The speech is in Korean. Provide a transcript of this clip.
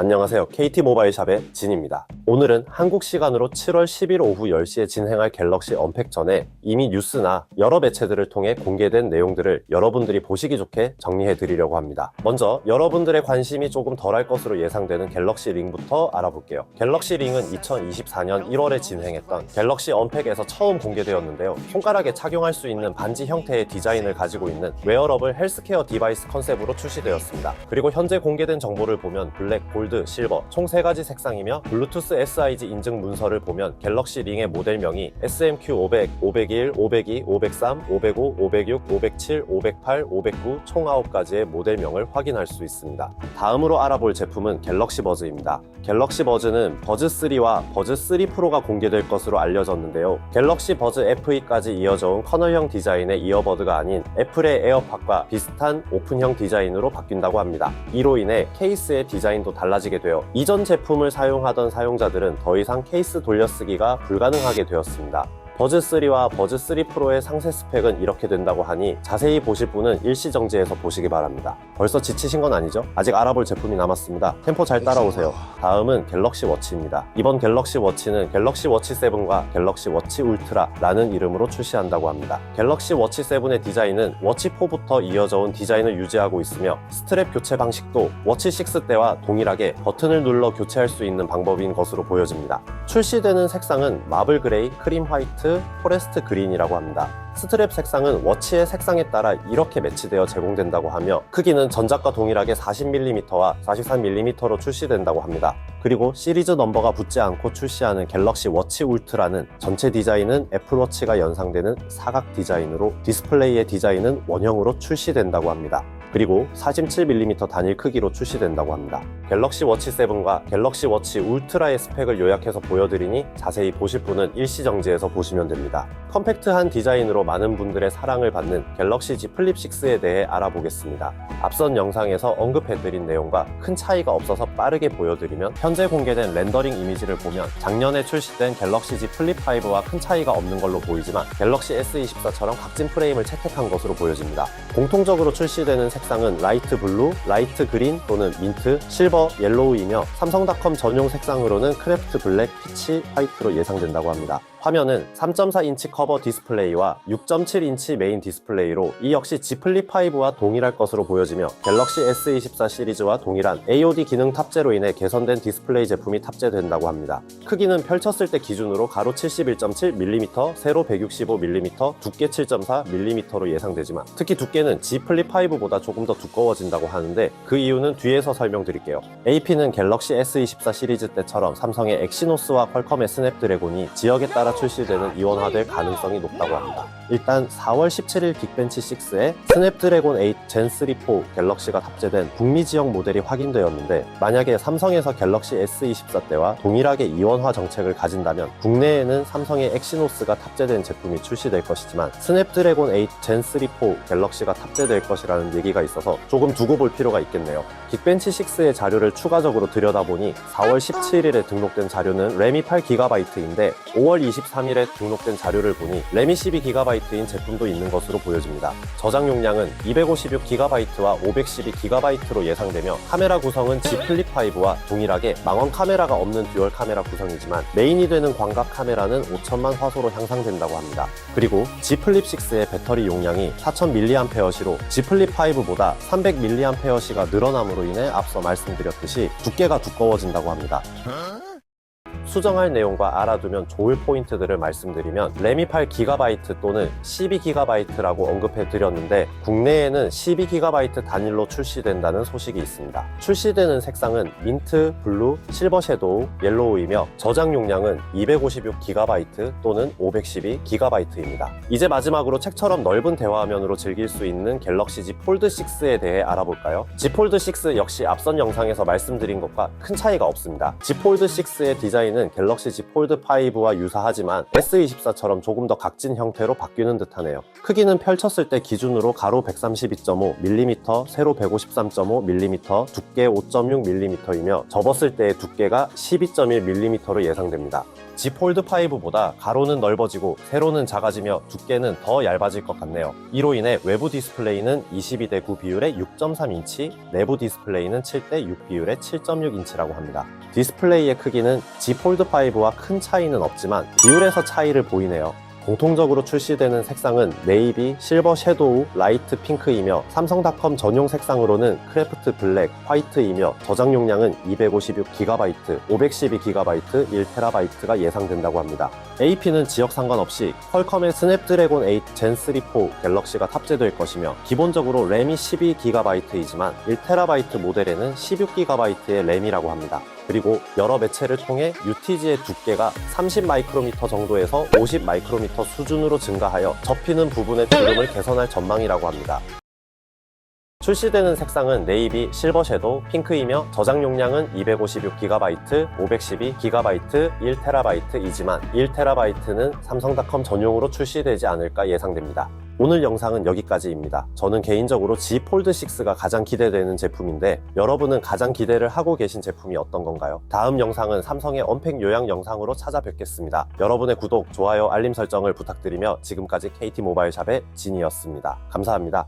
안녕하세요. KT모바일샵의 진입니다. 오늘은 한국 시간으로 7월 10일 오후 10시에 진행할 갤럭시 언팩 전에 이미 뉴스나 여러 매체들을 통해 공개된 내용들을 여러분들이 보시기 좋게 정리해 드리려고 합니다. 먼저 여러분들의 관심이 조금 덜할 것으로 예상되는 갤럭시 링부터 알아볼게요. 갤럭시 링은 2024년 1월에 진행했던 갤럭시 언팩에서 처음 공개되었는데요. 손가락에 착용할 수 있는 반지 형태의 디자인을 가지고 있는 웨어러블 헬스케어 디바이스 컨셉으로 출시되었습니다. 그리고 현재 공개된 정보를 보면 블랙, 골드, 실버 총 3가지 색상이며 블루투스 SIG 인증 문서를 보면 갤럭시 링의 모델명이 SMQ500, 501, 502, 503, 505, 506, 507, 508, 509 총 9가지의 모델명을 확인할 수 있습니다. 다음으로 알아볼 제품은 갤럭시 버즈입니다. 갤럭시 버즈는 버즈3와 버즈3 프로가 공개될 것으로 알려졌는데요. 갤럭시 버즈 FE까지 이어져온 커널형 디자인의 이어버드가 아닌 애플의 에어팟과 비슷한 오픈형 디자인으로 바뀐다고 합니다. 이로 인해 케이스의 디자인도 달라지게 되어 이전 제품을 사용하던 사용자들은 더 이상 케이스 돌려쓰기가 불가능하게 되었습니다. 버즈3와 버즈3 프로의 상세 스펙은 이렇게 된다고 하니 자세히 보실 분은 일시정지해서 보시기 바랍니다. 벌써 지치신 건 아니죠? 아직 알아볼 제품이 남았습니다. 템포 잘 따라오세요. 다음은 갤럭시 워치입니다. 이번 갤럭시 워치는 갤럭시 워치 7과 갤럭시 워치 울트라라는 이름으로 출시한다고 합니다. 갤럭시 워치 7의 디자인은 워치 4부터 이어져온 디자인을 유지하고 있으며 스트랩 교체 방식도 워치 6 때와 동일하게 버튼을 눌러 교체할 수 있는 방법인 것으로 보여집니다. 출시되는 색상은 마블 그레이, 크림 화이트, 포레스트 그린이라고 합니다. 스트랩 색상은 워치의 색상에 따라 이렇게 매치되어 제공된다고 하며 크기는 전작과 동일하게 40mm와 43mm로 출시된다고 합니다. 그리고 시리즈 넘버가 붙지 않고 출시하는 갤럭시 워치 울트라는 전체 디자인은 애플워치가 연상되는 사각 디자인으로 디스플레이의 디자인은 원형으로 출시된다고 합니다. 그리고 47mm 단일 크기로 출시된다고 합니다. 갤럭시 워치 7과 갤럭시 워치 울트라의 스펙을 요약해서 보여드리니 자세히 보실 분은 일시정지해서 보시면 됩니다. 컴팩트한 디자인으로 많은 분들의 사랑을 받는 갤럭시 Z 플립 6에 대해 알아보겠습니다. 앞선 영상에서 언급해드린 내용과 큰 차이가 없어서 빠르게 보여드리면 현재 공개된 렌더링 이미지를 보면 작년에 출시된 갤럭시 Z 플립 5와 큰 차이가 없는 걸로 보이지만 갤럭시 S24처럼 각진 프레임을 채택한 것으로 보여집니다. 공통적으로 출시되는 색상은 라이트 블루, 라이트 그린 또는 민트, 실버, 옐로우이며 삼성닷컴 전용 색상으로는 크래프트 블랙, 피치, 화이트로 예상된다고 합니다. 화면은 3.4인치 커버 디스플레이와 6.7인치 메인 디스플레이로 이 역시 Z 플립 5와 동일할 것으로 보여지며 갤럭시 S24 시리즈와 동일한 AOD 기능 탑재로 인해 개선된 디스플레이 제품이 탑재된다고 합니다. 크기는 펼쳤을 때 기준으로 가로 71.7mm, 세로 165mm, 두께 7.4mm로 예상되지만 특히 두께는 Z 플립 5보다 조금 더 두꺼워진다고 하는데 그 이유는 뒤에서 설명드릴게요. AP는 갤럭시 S24 시리즈 때처럼 삼성의 엑시노스와 퀄컴의 스냅드래곤이 지역에 따라 출시되는 이원화될 가능성이 높다고 합니다. 일단 4월 17일 긱벤치 6에 스냅드래곤 8 젠 3 4 갤럭시가 탑재된 북미 지역 모델이 확인되었는데 만약에 삼성에서 갤럭시 S24 때와 동일하게 이원화 정책을 가진다면 국내에는 삼성의 엑시노스가 탑재된 제품이 출시될 것이지만 스냅드래곤 8 젠 3 4 갤럭시가 탑재될 것이라는 얘기가 있어서 조금 두고 볼 필요가 있겠네요. 긱벤치 6의 자료를 추가적으로 들여다보니 4월 17일에 등록된 자료는 램이 8GB인데 5월 23일에 등록된 자료를 보니 램이 12GB인 제품도 있는 것으로 보여집니다. 저장 용량은 256GB와 512GB로 예상되며 카메라 구성은 Z 플립 5와 동일하게 망원 카메라가 없는 듀얼 카메라 구성이지만 메인이 되는 광각 카메라는 5000만 화소로 향상된다고 합니다. 그리고 Z 플립 6의 배터리 용량이 4000mAh로 Z 플립 5보다 300mAh가 늘어남으로 인해 앞서 말씀드렸듯이 두께가 두꺼워진다고 합니다. 수정할 내용과 알아두면 좋을 포인트들을 말씀드리면 램이 8GB 또는 12GB라고 언급해드렸는데 국내에는 12GB 단일로 출시된다는 소식이 있습니다. 출시되는 색상은 민트, 블루, 실버 섀도우, 옐로우이며 저장 용량은 256GB 또는 512GB입니다. 이제 마지막으로 책처럼 넓은 대화면으로 즐길 수 있는 갤럭시 Z 폴드 6에 대해 알아볼까요? Z 폴드 6 역시 앞선 영상에서 말씀드린 것과 큰 차이가 없습니다. Z 폴드 6의 디자인은 디스플레이는 갤럭시 Z 폴드 5와 유사하지만 S24처럼 조금 더 각진 형태로 바뀌는 듯하네요. 크기는 펼쳤을 때 기준으로 가로 132.5mm, 세로 153.5mm, 두께 5.6mm이며 접었을 때의 두께가 12.1mm로 예상됩니다. Z 폴드 5보다 가로는 넓어지고 세로는 작아지며 두께는 더 얇아질 것 같네요. 이로 인해 외부 디스플레이는 22:9 비율의 6.3인치, 내부 디스플레이는 7:6 비율의 7.6인치라고 합니다. 디스플레이의 크기는 Z 폴드 5와 큰 차이는 없지만 비율에서 차이를 보이네요. 공통적으로 출시되는 색상은 네이비, 실버 섀도우, 라이트 핑크이며 삼성닷컴 전용 색상으로는 크래프트 블랙, 화이트이며 저장 용량은 256GB, 512GB, 1TB가 예상된다고 합니다. AP는 지역 상관없이 퀄컴의 스냅드래곤 8 젠 3 4 갤럭시가 탑재될 것이며 기본적으로 램이 12GB이지만 1TB 모델에는 16GB의 램이라고 합니다. 그리고 여러 매체를 통해 UTG의 두께가 30마이크로미터 정도에서 50마이크로미터 수준으로 증가하여 접히는 부분의 주름을 개선할 전망이라고 합니다. 출시되는 색상은 네이비, 실버 섀도우, 핑크이며 저장 용량은 256GB, 512GB, 1TB이지만 1TB는 삼성닷컴 전용으로 출시되지 않을까 예상됩니다. 오늘 영상은 여기까지입니다. 저는 개인적으로 Z 폴드 6가 가장 기대되는 제품인데 여러분은 가장 기대를 하고 계신 제품이 어떤 건가요? 다음 영상은 삼성의 언팩 요약 영상으로 찾아뵙겠습니다. 여러분의 구독, 좋아요, 알림 설정을 부탁드리며 지금까지 KT 모바일샵의 진이었습니다. 감사합니다.